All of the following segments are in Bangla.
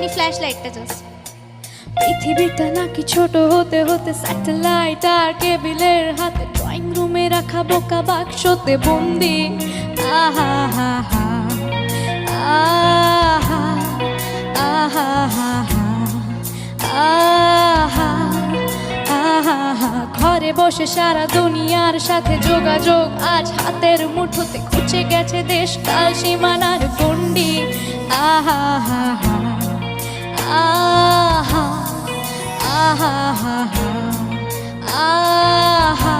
একটুখানি ফ্ল্যাশ লাইটটা জাস্ট। পৃথিবীটা নাকি ছোট হতে হতে স্যাটেলাইট আর কেবিলের হাতে, ড্রয়িং রুমে রাখা বোকা বাক্সতে বন্দি। আহা হা হা আহা আহা হা আহা আহা। ঘরে বসে সারা দুনিয়ার সাথে যোগাযোগ, আজ হাতের মুঠোতে খুঁজে গেছে দেশ কাল সীমানার গণ্ডি। আহা হা হা আহা আহা হা আহা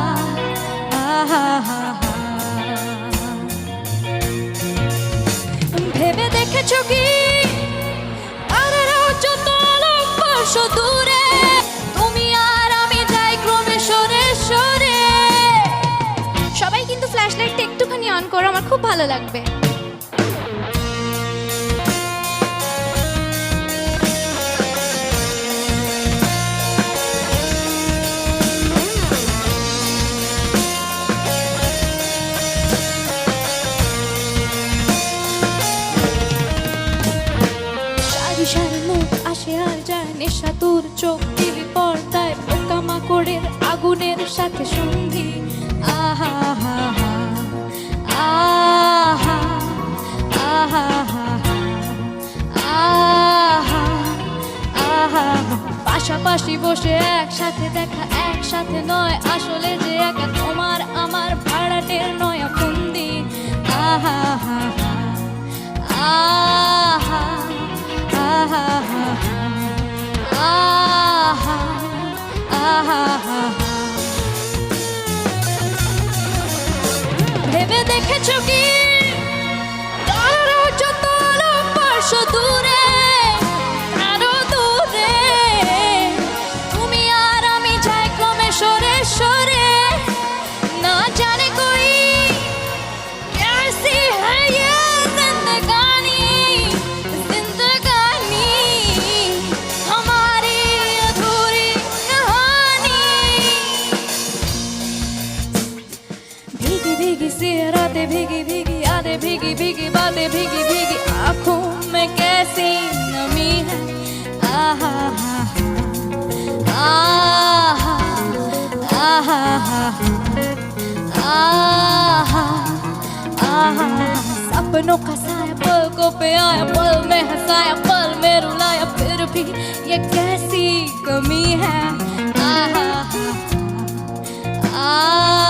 আহা হা। ভেবে দেখেছো কি তারারাও যত আলোক বর্ষ দূরে, তুমি আর আমি যাই ক্রমে সরে সরে। সবাই কিন্তু ফ্ল্যাশ লাইটটা একটুখানি অন করো, আমার খুব ভালো লাগবে। আসে আর যায় নেশা তোর চোখ, টিভি পর্দায় পোকামাকড়ের আগুনের সাথে সন্ধি। আহা হা হা আহা আহা হা আহা আহা। পাশাপাশি বসে একসাথে দেখা, একসাথে নয় আসলে যে একা, তোমার আমার ভাড়াটের নয়া ফন্দি। আহা হা আহা আহা আহা আহা। ভেবে দেখেছো কি তারারাও যত আলোক বর্ষ দূরে, আরো দূরে, তুমি আর আমি যাই ক্রমে সরে সরে। না জানে কোই कैसी है ये जिंदगानी, जिंदगानी हमारी अधूरी कहानी। भीगी भीगी सी रातें, भीगी भीगी यादें, भीगी भीगी बातें, भीगी भीगी आंखों में कैसी नमी है। आहा हा आहा आहा आहा आहा। सपनों का साया पलकों पे आया, पल में हंसाया, पल में रुलाया, फिर भी ये कैसी कमी है। आहा आहा